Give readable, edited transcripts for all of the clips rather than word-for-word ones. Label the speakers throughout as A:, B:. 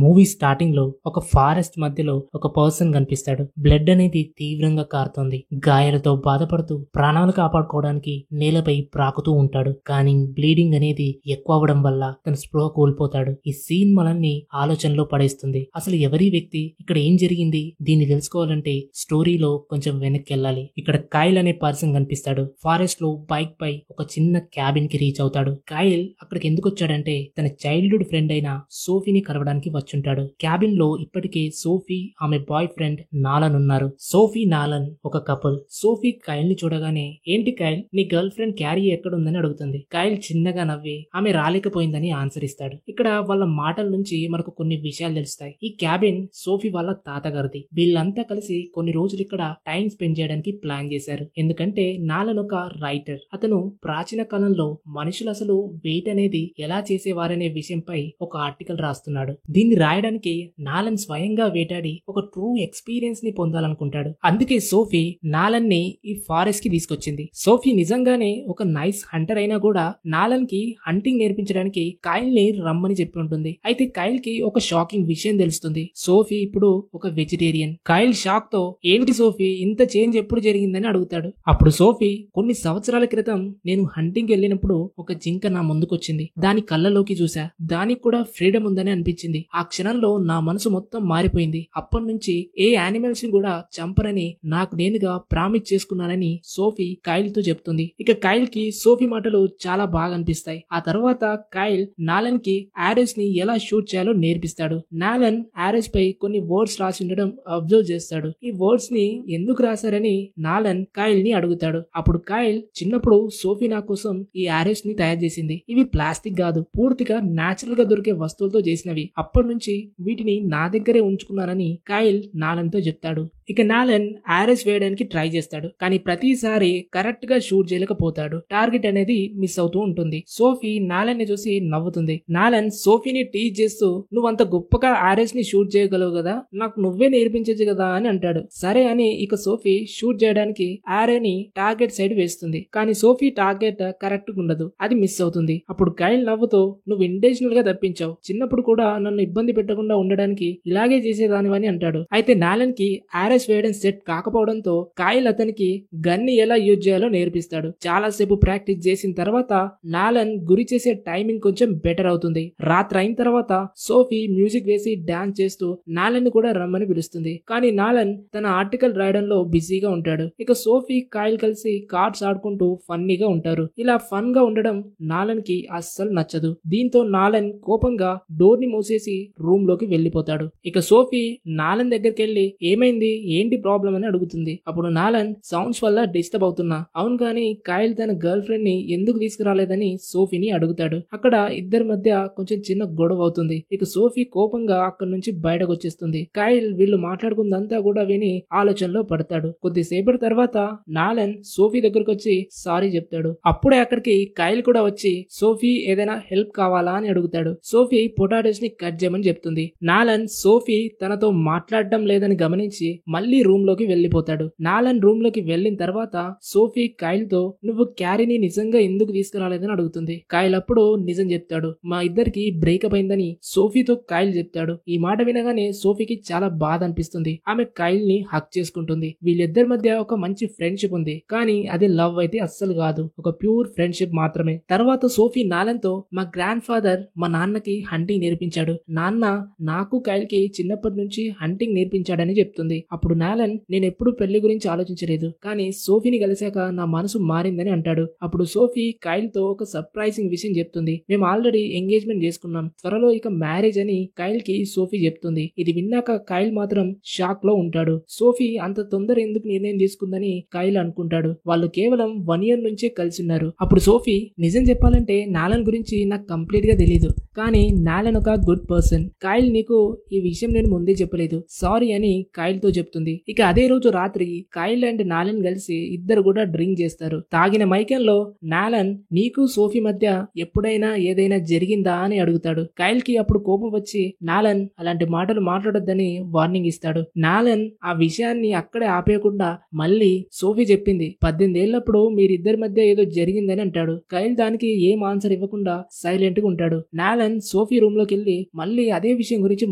A: Movie starting లో ఒక forest మధ్యలో ఒక పర్సన్ కనిపిస్తాడు. బ్లడ్ అనేది తీవ్రంగా కారుతోంది. గాయాలతో బాధపడుతూ ప్రాణాలు కాపాడుకోవడానికి నేలపై ప్రాకుతూ ఉంటాడు. కానీ బ్లీడింగ్ అనేది ఎక్కువ అవడం వల్ల తన స్పృహ కోల్పోతాడు. ఈ సీన్ మనల్ని ఆలోచనలో పడేస్తుంది. అసలు ఎవరి వ్యక్తి, ఇక్కడ ఏం జరిగింది, దీన్ని తెలుసుకోవాలంటే స్టోరీలో కొంచెం వెనక్కి వెళ్ళాలి. ఇక్కడ కైల్ అనే పర్సన్ కనిపిస్తాడు. ఫారెస్ట్ లో బైక్ పై ఒక చిన్న క్యాబిన్ కి రీచ్ అవుతాడు. కైల్ అక్కడికి ఎందుకు వచ్చాడంటే తన చైల్డ్హుడ్ ఫ్రెండ్ అయిన సోఫీని కలవడానికి వచ్చుంటాడు. క్యాబిన్ లో ఇప్పటికే సోఫీ, ఆమె బాయ్ ఫ్రెండ్ నాలన్ ఉన్నారు. సోఫీ నాలన్ ఒక కపుల్. సోఫీ కైల్ ని చూడగానే, ఏంటి కైల్, నీ గర్ల్ ఫ్రెండ్ క్యారీ ఎక్కడుందని అడుగుతుంది. కైల్ చిన్నగా నవ్వి ఆమె రాలేకపోయిందని ఆన్సర్ ఇస్తాడు. ఇక్కడ వాళ్ళ మాటల నుంచి మనకు కొన్ని విషయాలు తెలుస్తాయి. ఈ క్యాబిన్ సోఫీ వాళ్ళ తాతగారిది. వీళ్ళంతా కలిసి కొన్ని రోజులు ఇక్కడ టైం స్పెండ్ చేయడానికి ప్లాన్ చేశారు. ఎందుకంటే నాలన్ ఒక రైటర్. అతను ప్రాచీన కాలంలో మనుషులు అసలు వెయిట్ అనేది ఎలా చేసేవారనే విషయంపై ఒక ఆర్టికల్ రాస్తున్నాడు. దీన్ని రాయడానికి నాలన్ స్వయంగా వేటాడి ఒక ట్రూ ఎక్స్పీరియన్స్ ని పొందాలనుకుంటాడు. అందుకే సోఫీ నాలన్ ని ఈ ఫారెస్ట్ కి తీసుకొచ్చింది. సోఫీ నిజంగానే ఒక నైస్ హంటర్ అయినా కూడా నాలన్ కి హంటింగ్ నేర్పించడానికి కైల్ ని రమ్మని చెప్పి ఉంటుంది. అయితే కైల్ కి ఒక షాకింగ్ విషయం తెలుస్తుంది. సోఫీ ఇప్పుడు ఒక వెజిటేరియన్. కైల్ షాక్ తో, ఏంటి సోఫీ, ఇంత చేంజ్ ఎప్పుడు జరిగిందని అడుగుతాడు. అప్పుడు సోఫీ, కొన్ని సంవత్సరాల క్రితం నేను హంటింగ్ వెళ్ళినప్పుడు ఒక జింక నా ముందుకొచ్చింది. దాని కళ్ళలోకి చూసా. దానికి కూడా ఫ్రీడమ్ ఉందని అనిపించింది. ఆ క్షణంలో నా మనసు మొత్తం మారిపోయింది. అప్పటి నుంచి ఏ యానిమల్స్ ని కూడా చంపరని నాకు నేనుగా ప్రామిస్ చేసుకున్నానని సోఫీ కైల్ తో చెప్తుంది. ఇక కైల్ కి సోఫీ మాటలు చాలా బాగా అనిపిస్తాయి. ఆ తర్వాత కైల్ నాలన్ కి ఆరోస్ ని ఎలా షూట్ చేయాలో నేర్పిస్తాడు. నాలన్ ఆరోస్ పై కొన్ని వర్డ్స్ రాసి ఉండడం అబ్జర్వ్ చేస్తాడు. ఈ వర్డ్స్ ని ఎందుకు రాశారని నాలన్ కైల్ ని అడుగుతాడు. అప్పుడు కైల్, చిన్నప్పుడు సోఫీ నా కోసం ఈ ఆరోస్ ని తయారు చేసింది. ఇవి ప్లాస్టిక్ కాదు, పూర్తిగా నేచురల్ గా దొరికే వస్తువులతో చేసినవి. అప్పటి నుంచి వీటిని నా దగ్గరే ఉంచుకున్నానని కైల్ నాలన్ తో చెప్తాడు. ఇక నాలన్ ఆరోస్ వేయడానికి ట్రై చేస్తాడు. కానీ ప్రతిసారి కరెక్ట్ గా షూట్ చేయలేకపోతాడు. టార్గెట్ అనేది మిస్ అవుతూ ఉంటుంది. సోఫీ నాలన్ ని చూసి నవ్వుతుంది. నాలన్ సోఫీని టీచ్ చేస్తూ, నువ్వంత గొప్పగా ఆరోస్ ని షూట్ చేయగలవు కదా, నాకు నువ్వే నేర్పించచ్చు కదా అని అంటాడు. సరే అని ఇక సోఫీ షూట్ చేయడానికి ఆరోని టార్గెట్ సైడ్ వేస్తుంది. కానీ సోఫీ టార్గెట్ కరెక్ట్ గా ఉండదు, అది మిస్ అవుతుంది. అప్పుడు కైల్ నవ్వుతూ, నువ్వు ఇంటెన్షనల్ గా తప్పించావు, చిన్నప్పుడు కూడా నన్ను ఇబ్బంది పెట్టకుండా ఉండడానికి ఇలాగే చేసేదానివని అంటాడు. అయితే నాలన్ కి ఆరోస్ వేయడం సెట్ కాకపోవడంతో కైల్ అతనికి గన్ ఎలా యూజ్ చేయాలో నేర్పిస్తాడు. చాలా సేపు ప్రాక్టీస్ చేసిన తర్వాత నాలన్ గురి చేసే టైమింగ్ కొంచెం బెటర్ అవుతుంది. రాత్రి అయిన తర్వాత సోఫీ మ్యూజిక్ వేసి డాన్స్ చేస్తూ నాలన్ ని కూడా రమ్మని పిలుస్తుంది. కానీ నాలన్ తన ఆర్టికల్ రాయడంలో బిజీగా ఉంటాడు. ఇక సోఫీ కైల్ కలిసి కార్డ్స్ ఆడుకుంటూ ఫన్నీగా ఉంటారు. ఇలా ఫన్ గా ఉండడం నాలన్ కి అస్సలు నచ్చదు. దీంతో నాలన్ కోపంగా డోర్ ని మూసేసి రూమ్ లోకి వెళ్లిపోతాడు. ఇక సోఫీ నాలన్ దగ్గరికి వెళ్లి, ఏమైంది, ఏంటి ప్రాబ్లం అని అడుగుతుంది. అప్పుడు నాలన్, సౌండ్స్ వల్ల డిస్టర్బ్ అవుతున్నా. అవును, కానీ కైల్ తన గర్ల్ ఫ్రెండ్ ని ఎందుకు తీసుకురాలేదని సోఫీని అడుగుతాడు. అక్కడ ఇద్దరి మధ్య కొంచెం చిన్న గొడవ అవుతుంది. ఇక సోఫీ కోపంగా అక్కడి నుంచి బయటకు వచ్చేస్తుంది. కైల్ వీళ్ళు మాట్లాడుకుందంతా కూడా విని ఆలోచనలో పడతాడు. కొద్దిసేపటి తర్వాత నాలన్ సోఫీ దగ్గరకు వచ్చి సారీ చెప్తాడు. అప్పుడే అక్కడికి కైల్ కూడా వచ్చి, సోఫీ ఏదైనా హెల్ప్ కావాలా అని అడుగుతాడు. సోఫీ పొటాటోస్ ని కట్ చేయమని చెప్తుంది. నాలన్ సోఫీ తనతో మాట్లాడడం లేదని గమనించి మళ్ళీ రూమ్ లోకి వెళ్లిపోతాడు. నాలన్ రూమ్ లోకి వెళ్లిన తర్వాత సోఫీ కైల్ తో, నువ్వు క్యారీని నిజంగా ఎందుకు తీసుకురాలేదని అడుగుతుంది. కైల్ అప్పుడు నిజం చెప్తాడు. మా ఇద్దరికి బ్రేకప్ అయిందని సోఫీతో కైల్ చెప్తాడు. ఈ మాట వినగానే సోఫీకి చాలా బాధ అనిపిస్తుంది. ఆమె కైల్ ని హక్ చేసుకుంటుంది. వీళ్ళిద్దరి మధ్య ఒక మంచి ఫ్రెండ్షిప్ ఉంది. కానీ అది లవ్ అయితే అస్సలు కాదు, ఒక ప్యూర్ ఫ్రెండ్షిప్ మాత్రమే. తర్వాత సోఫీ నాలన్ తో, మా గ్రాండ్ ఫాదర్ మా నాన్నకి హంటింగ్ నేర్పించాడు. నాన్న నాకు కైల్ కి చిన్నప్పటి నుంచి హంటింగ్ నేర్పించాడని చెప్తుంది. అప్పుడు నాలన్, నేను ఎప్పుడు పెళ్లి గురించి ఆలోచించలేదు, కానీ సోఫీని కలిశాక నా మనసు మారిందని అంటాడు. అప్పుడు సోఫీ కైల్ తో ఒక సర్ప్రైజింగ్ విషయం చెప్తుంది. మేము ఆల్రెడీ ఎంగేజ్మెంట్ చేసుకున్నాం, త్వరలో ఇక మ్యారేజ్ అని కైల్ కి సోఫీ చెప్తుంది. ఇది విన్నాక కైల్ మాత్రం షాక్ లో ఉంటాడు. సోఫీ అంత తొందర ఎందుకు నిర్ణయం తీసుకుందని కైల్ అనుకుంటాడు. వాళ్ళు కేవలం 1 year నుంచే కలిసి ఉన్నారు. అప్పుడు సోఫీ, నిజం చెప్పాలంటే నాలన్ గురించి నాకు కంప్లీట్ గా తెలీదు, కానీ నాలన్ ఒక గుడ్ పర్సన్. కైల్, నీకు ఈ విషయం నేను ముందే చెప్పలేదు, సారీ అని కైల్ తో చెప్తుంది. చెప్తుంది. ఇక అదే రోజు రాత్రి కైల్ అండ్ నాలన్ కలిసి ఇద్దరు కూడా డ్రింక్ చేస్తారు. తాగిన మైకంలో నాలన్ నీకు సోఫీ మధ్య ఎప్పుడైనా ఏదైనా జరిగిందా అని అడుగుతాడు. కైల్ కి అప్పుడు కోపం వచ్చి నాలన్ అలాంటి మాటలు మాట్లాడొద్దని వార్నింగ్ ఇస్తాడు. నాలన్ ఆ విషయాన్ని అక్కడే ఆపేయకుండా మళ్ళీ సోఫీ చెప్పింది 18 ఏళ్లప్పుడు మీరిద్దరి మధ్య ఏదో జరిగిందని అంటాడు. కైల్ దానికి ఏం ఆన్సర్ ఇవ్వకుండా సైలెంట్ గా ఉంటాడు. నాలన్ సోఫీ రూమ్ లోకి వెళ్లి మళ్ళీ అదే విషయం గురించి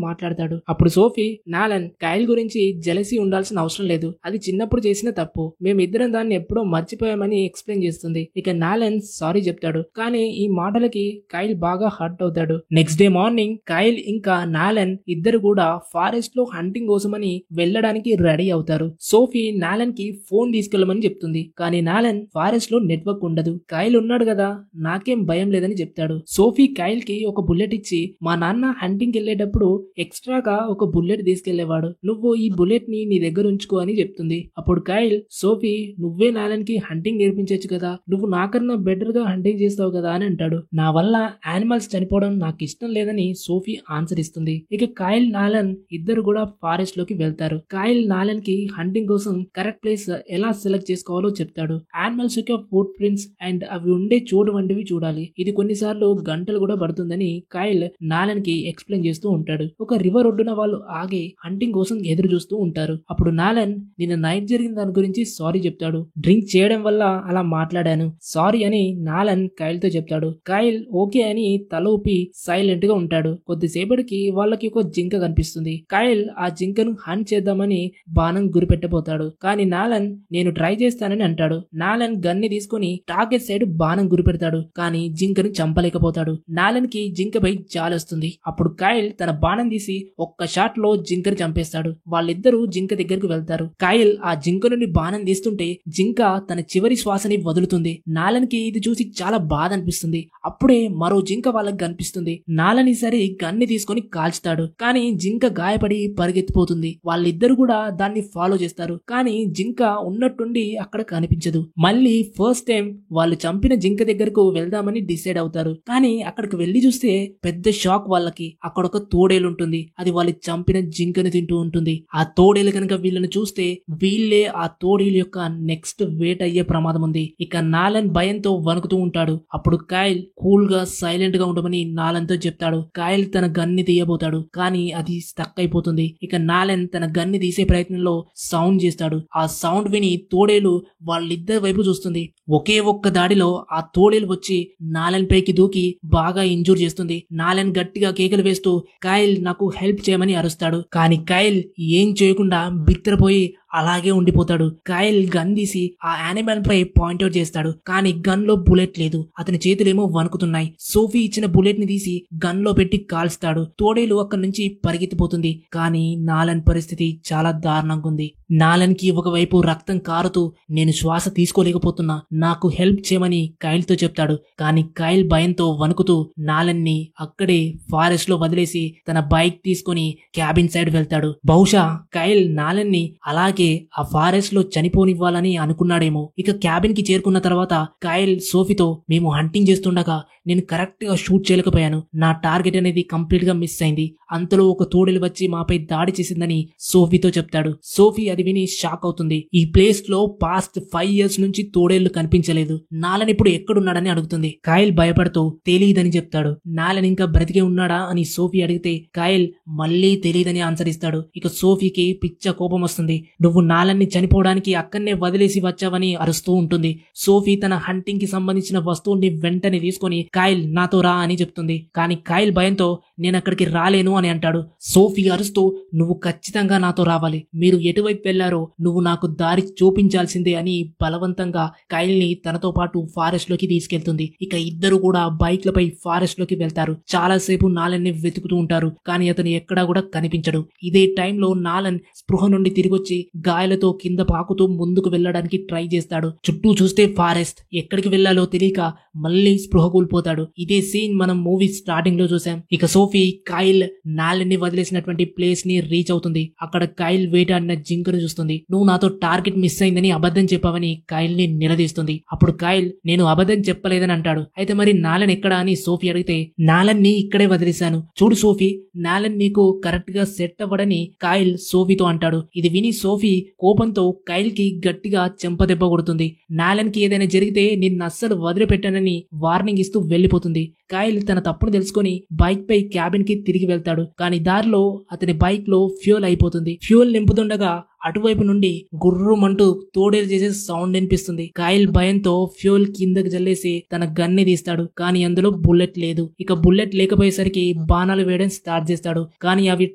A: మాట్లాడతాడు. అప్పుడు సోఫీ నాలన్ కైల్ గురించి జెలసీ ఉండాల్సిన అవసరం లేదు, అది చిన్నప్పుడు చేసిన తప్పు, మేమిద్దరం దాన్ని ఎప్పుడో మర్చిపోయామని ఎక్స్ప్లెయిన్ చేస్తుంది. ఇక నాలన్ సారీ చెప్తాడు. కానీ ఈ మాటలకి కైల్ బాగా హర్ట్ అవుతాడు. నెక్స్ట్ డే మార్నింగ్ కైల్ ఇంకా నాలన్ ఇద్దరు కూడా ఫారెస్ట్ లో హంటింగ్ కోసమని వెళ్ళడానికి రెడీ అవుతారు. సోఫీ నాలన్ కి ఫోన్ తీసుకెళ్లమని చెప్తుంది. కానీ నాలన్ ఫారెస్ట్ లో నెట్వర్క్ ఉండదు. కైల్ ఉన్నాడు కదా, నాకేం భయం లేదని చెప్తాడు. సోఫీ కైల్ కి ఒక బుల్లెట్ ఇచ్చి మా నాన్న హంటింగ్ వెళ్ళేటప్పుడు ఎక్స్ట్రాగా ఒక బుల్లెట్ తీసుకెళ్లేవాడు, నువ్వు ఈ బుల్లెట్ ని నీ దగ్గర ఉంచుకో అని చెప్తుంది. అప్పుడు కైల్ సోఫీ నువ్వే నాలన్ కి హంటింగ్ నేర్పించచ్చు కదా, నువ్వు నాకన్నా బెటర్ గా హంటింగ్ చేస్తావు కదా అని అంటాడు. నా వల్ల యానిమల్స్ చనిపోవడం నాకు ఇష్టం లేదని సోఫీ ఆన్సర్ ఇస్తుంది. ఇక కైల్ నాలన్ ఇద్దరు కూడా ఫారెస్ట్ లోకి వెళ్తారు. కైల్ నాలన్ కి హంటింగ్ కోసం కరెక్ట్ ప్లేస్ ఎలా సెలెక్ట్ చేసుకోవాలో చెప్తాడు. యానిమల్స్ యొక్క ఫుట్ ప్రింట్స్ అండ్ అవి ఉండే చోటు వంటివి చూడాలి, ఇది కొన్నిసార్లు గంటలు కూడా పడుతుందని కైల్ నాలన్ కి ఎక్స్ప్లెయిన్ చేస్తూ ఉంటాడు. ఒక రివర్ ఒడ్డున వాళ్ళు ఆగి హంటింగ్ కోసం ఎదురు చూస్తూ ఉంటారు. అప్పుడు నాలన్ నిన్న నైట్ జరిగిన దాని గురించి సారీ చెప్తాడు. డ్రింక్ చేయడం వల్ల అలా మాట్లాడాను, సారీ అని నాలన్ కైల్ తో చెప్తాడు. కైల్ ఓకే అని తల ఊపి సైలెంట్ గా ఉంటాడు. కొద్దిసేపటికి వాళ్ళకి ఒక జింక కనిపిస్తుంది. కైల్ ఆ జింకను హంట్ చేద్దామని బాణం గురిపెట్టబోతాడు. కానీ నాలన్ నేను ట్రై చేస్తానని అంటాడు. నాలన్ గన్ని తీసుకుని టార్గెట్ సైడ్ బాణం గురిపెడతాడు. కానీ జింకను చంపలేకపోతాడు. నాలన్ కి జింకపై జాలొస్తుంది. అప్పుడు కైల్ తన బాణం తీసి ఒక్క షాట్ లో జింకను చంపేస్తాడు. వాళ్ళిద్దరూ జింక దగ్గరకు వెళ్తారు. కైల్ ఆ జింక నుండి బాణం తీస్తుంటే జింక తన చివరి శ్వాసని వదులుతుంది. నాలన్ కి ఇది చూసి చాలా బాధ అనిపిస్తుంది. అప్పుడే మరో జింక వాళ్ళకి కనిపిస్తుంది. నాలన్ ఈసారి గన్ని తీసుకొని కాల్చుతాడు. కానీ జింక గాయపడి పరిగెత్తిపోతుంది. వాళ్ళిద్దరు కూడా దాన్ని ఫాలో చేస్తారు. కానీ జింక ఉన్నట్టుండి అక్కడ కనిపించదు. మళ్ళీ ఫస్ట్ టైం వాళ్ళు చంపిన జింక దగ్గరకు వెళ్దామని డిసైడ్ అవుతారు. కానీ అక్కడికి వెళ్లి చూస్తే పెద్ద షాక్ వాళ్ళకి. అక్కడ ఒక తోడేలు ఉంటుంది. అది వాళ్ళు చంపిన జింకను తింటూ ఉంటుంది. ఆ తోడేలు కనుక వీళ్ళని చూస్తే వీళ్ళే ఆ తోడేలు యొక్క నెక్స్ట్ వేట అయ్యే ప్రమాదం ఉంది. ఇక నాలన్ భయంతో వణుకుతూ ఉంటాడు. అప్పుడు కైల్ కూల్ గా సైలెంట్ గా ఉండమని నాలన్ తో చెప్తాడు. కైల్ తన గన్ని తీయబోతాడు. కానీ అది స్టక్ అయిపోతుంది. ఇక నాలన్ తన గన్ని తీసే ప్రయత్నంలో సౌండ్ చేస్తాడు. ఆ సౌండ్ విని తోడేలు వాళ్ళిద్దరి వైపు చూస్తుంది. ఒకే ఒక్క దాడిలో ఆ తోడేలు వచ్చి నాలన్ పైకి దూకి బాగా ఇంజూర్ చేస్తుంది. నాలన్ గట్టిగా కేకలు వేస్తూ కైల్ నాకు హెల్ప్ చేయమని అరుస్తాడు. కానీ కైల్ ఏం చేయకుండా బిత్తరపోయి అలాగే ఉండిపోతాడు. కైల్ గన్ తీసి ఆ యానిమల్ పై పాయింట్అవుట్ చేస్తాడు. కానీ గన్ లో బుల్లెట్ లేదు. అతని చేతులేమో వణుకుతున్నాయి. సోఫీ ఇచ్చిన బుల్లెట్ ని తీసి గన్ లో పెట్టి కాల్స్తాడు. తోడేలు అక్కడి నుంచి పరిగెత్తిపోతుంది. కానీ నాలన్ పరిస్థితి చాలా దారుణంగా ఉంది. నాలన్ కి ఒకవైపు రక్తం కారుతూ నేను శ్వాస తీసుకోలేకపోతున్నా, నాకు హెల్ప్ చేయమని కైల్ తో చెప్తాడు. కానీ కైల్ భయంతో వణుకుతూ నాలన్ ని అక్కడే ఫారెస్ట్ లో వదిలేసి తన బైక్ తీసుకుని క్యాబిన్ సైడ్ వెళ్తాడు. బహుశా కైల్ నాలన్ ని అలాగే ఆ ఫారెస్ట్ లో చనిపోనివ్వాలని అనుకున్నాడేమో. ఇక క్యాబిన్ కి చేరుకున్న తర్వాత కైల్ సోఫీతో మేము హంటింగ్ చేస్తుండగా నేను కరెక్ట్ గా షూట్ చేయలేకపోయాను, నా టార్గెట్ అనేది కంప్లీట్ గా మిస్ అయింది, అంతలో ఒక తోడేలు వచ్చి మాపై దాడి చేసిందని సోఫీతో చెప్తాడు. సోఫీ అది విని షాక్ అవుతుంది. ఈ ప్లేస్ లో పాస్ట్ 5 years నుంచి తోడేళ్లు కనిపించలేదు, నాలన్ ఇప్పుడు ఎక్కడున్నాడని అడుగుతుంది. కైల్ భయపడుతూ తెలియదని చెప్తాడు. నాలన్ ఇంకా బ్రతికే ఉన్నాడా అని సోఫీ అడిగితే కైల్ మళ్ళీ తెలియదని ఆన్సర్ ఇస్తాడు. ఇక సోఫీకి పిచ్చ కోపం వస్తుంది. నువ్వు నాలన్ ని చనిపోవడానికి అక్కడనే వదిలేసి వచ్చావని అరుస్తూ ఉంటుంది. సోఫీ తన హంటింగ్ కి సంబంధించిన వస్తువుని వెంటనే తీసుకొని కైల్ నాతో రా అని చెప్తుంది. కానీ కైల్ భయంతో నేను అక్కడికి రాలేను అని అంటాడు. సోఫీ అరుస్తూ నువ్వు ఖచ్చితంగా నాతో రావాలి, మీరు ఎటువైపు వెళ్లారో నువ్వు నాకు దారి చూపించాల్సిందే అని బలవంతంగా కైల్ ని తనతో పాటు ఫారెస్ట్ లోకి తీసుకెళ్తుంది. ఇక ఇద్దరు కూడా బైక్లపై ఫారెస్ట్ లోకి వెళ్తారు. చాలాసేపు నాలన్ ని వెతుకుతూ ఉంటారు. కానీ అతను ఎక్కడా కూడా కనిపించడు. ఇదే టైంలో నాలన్ స్పృహ నుండి తిరిగొచ్చి గాయాలతో కింద పాకుతూ ముందుకు వెళ్ళడానికి ట్రై చేస్తాడు. చుట్టూ చూస్తే ఫారెస్ట్, ఎక్కడికి వెళ్లాలో తెలియక మళ్ళీ స్పృహ కోల్పోతాడు. ఇదే సీన్ మనం మూవీ స్టార్టింగ్ లో చూసాం. ఇక సోఫీ కైల్ నాలెన్ని వదిలేసినటువంటి ప్లేస్ ని రీచ్ అవుతుంది. అక్కడ కైల్ వేటాడిన జింకను చూస్తుంది. నువ్వు నాతో టార్గెట్ మిస్ అయిందని అబద్ధం చెప్పావని కైల్ ని నిలదీస్తుంది. అప్పుడు కైల్ నేను అబద్ధం చెప్పలేదని అంటాడు. అయితే మరి నాలెన్ ఎక్కడా అని సోఫీ అడిగితే నాలెన్ ని ఇక్కడే వదిలేశాను. చూడు సోఫీ, నాలెన్ నీకు కరెక్ట్ గా సెట్ అవ్వడని కైల్ సోఫీతో అంటాడు. ఇది విని సోఫీ కోపంతో కైల్ కి గట్టిగా చెంపదెబ్బ కొడుతుంది. నాలెన్ కి ఏదైనా జరిగితే నిన్ను అస్సలు వదిలిపెట్టానని వార్నింగ్ ఇస్తూ వెళ్లిపోతుంది. కైల్ తన తప్పును తెలుసుకొని బైక్ పై క్యాబిన్ కి తిరిగి వెళ్తాడు. కానీ దారిలో అతని బైక్ లో ఫ్యూయల్ అయిపోతుంది. ఫ్యూయల్ నింపుతుండగా అటువైపు నుండి గుర్రుమంటూ తోడేలు చేసే సౌండ్ వినిపిస్తుంది. కైల్ భయంతో ఫ్యూయల్ కిందకి జల్లేసి తన గన్ని తీస్తాడు. కానీ అందులో బుల్లెట్ లేదు. ఇక బుల్లెట్ లేకపోయేసరికి బాణాలు వేయడం స్టార్ట్ చేస్తాడు. కానీ అవి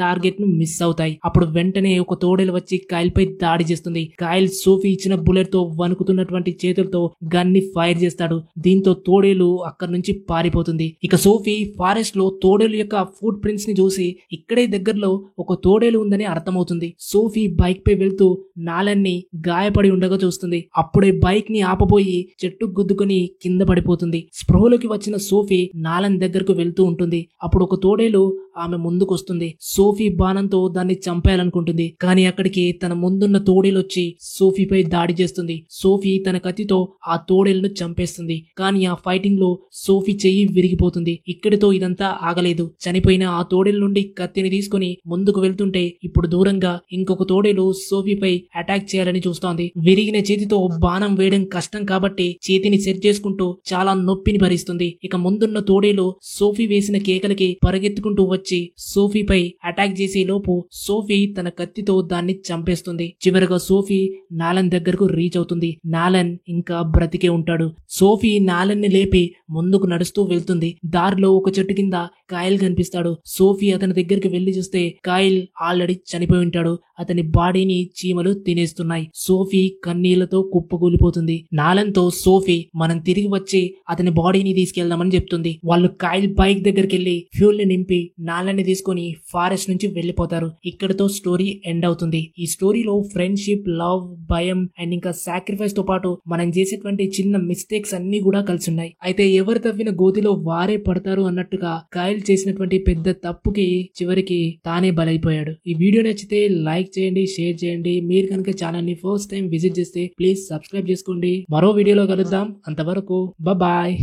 A: టార్గెట్ ను మిస్ అవుతాయి. అప్పుడు వెంటనే ఒక తోడేలు వచ్చి కైల్ పై దాడి చేస్తుంది. కైల్ సోఫీ ఇచ్చిన బుల్లెట్ తో వణుకుతున్నటువంటి చేతులతో గన్ని ఫైర్ చేస్తాడు. దీంతో తోడేలు అక్కడి నుంచి పారిపోతుంది. ఇక సోఫీ ఫారెస్ట్ లో తోడేలు యొక్క ఫుట్ ప్రింట్స్ ని చూసి ఇక్కడే దగ్గరలో ఒక తోడేలు ఉందని అర్థమవుతుంది. సోఫీ బైక్ పై వెళ్తూ నాలెన్ని గాయపడి ఉండగా చూస్తుంది. అప్పుడే బైక్ ని ఆపబోయి చెట్టు గుద్దుకొని కింద పడిపోతుంది. స్పృహలోకి వచ్చిన సోఫీ నాలెన్ దగ్గరకు వెళ్తూ ఉంటుంది. అప్పుడు ఒక తోడేలు ఆమె ముందుకు వస్తుంది. సోఫీ బాణంతో దాన్ని చంపేయాలనుకుంటుంది. కానీ అక్కడికి తన ముందున్న తోడేలు వచ్చి సోఫీపై దాడి చేస్తుంది. సోఫీ తన కత్తితో ఆ తోడేలను చంపేస్తుంది. కానీ ఆ ఫైటింగ్ లో సోఫీ చెయ్యి విరిగిపోతుంది. ఇక్కడితో ఇదంతా ఆగలేదు. చనిపోయిన ఆ తోడేలు నుండి కత్తిని తీసుకుని ముందుకు వెళ్తుంటే ఇప్పుడు దూరంగా ఇంకొక తోడేలు సోఫీపై అటాక్ చేయాలని చూస్తోంది. విరిగిన చేతితో బాణం వేయడం కష్టం కాబట్టి చేతిని సెట్ చేసుకుంటూ చాలా నొప్పిని భరిస్తుంది. ఇక ముందున్న తోడేలు సోఫీ వేసిన కేకలకి పరిగెత్తుకుంటూ వచ్చి సోఫీపై అటాక్ చేసే లోపు సోఫీ తన కత్తితో దాన్ని చంపేస్తుంది. చివరగా సోఫీ నాలెన్ దగ్గరకు రీచ్ అవుతుంది. నాలెన్ ఇంకా బ్రతికే ఉంటాడు. సోఫీ నాలెన్ ని లేపి ముందుకు నడుస్తూ వెళ్తుంది. దారిలో ఒక చెట్టు కింద కైల్ కనిపిస్తాడు. సోఫీ అతని దగ్గరికి వెళ్లి చూస్తే కైల్ ఆల్రెడీ చనిపోయి ఉంటాడు. అతని బాడీని చీమలు తినేస్తున్నాయి. సోఫీ కన్నీళ్లతో కుప్పకూలిపోతుంది. నాలెన్ తో సోఫీ మనం తిరిగి వచ్చి అతని బాడీని తీసుకెళ్దామని చెప్తుంది. వాళ్ళు కైల్ బైక్ దగ్గరికి వెళ్లి ఫ్యూల్ ని నింపి నాలెన్ ని తీసుకుని ఫారెస్ట్ నుంచి వెళ్లిపోతారు. ఇక్కడతో స్టోరీ ఎండ్ అవుతుంది. ఈ స్టోరీలో ఫ్రెండ్షిప్, లవ్, భయం అండ్ ఇంకా సాక్రిఫైస్ తో పాటు మనం చేసేటువంటి చిన్న మిస్టేక్స్ అన్ని కూడా కలిసి ఉన్నాయి. అయితే ఎవరు తవ్విన గోతిలో వారే పడతారు అన్నట్టుగా కైల్ చేసినటువంటి పెద్ద తప్పుకి చివరికి తానే బలైపోయాడు. ఈ వీడియో నచ్చితే లైక్ చేయండి, షేర్ చేయండి. మీరు కనుక ఛానల్ ని ఫస్ట్ టైం విజిట్ చేస్తే ప్లీజ్ సబ్స్క్రైబ్ చేసుకోండి. మరో వీడియోలో కలుద్దాం. అంతవరకు బాయ్.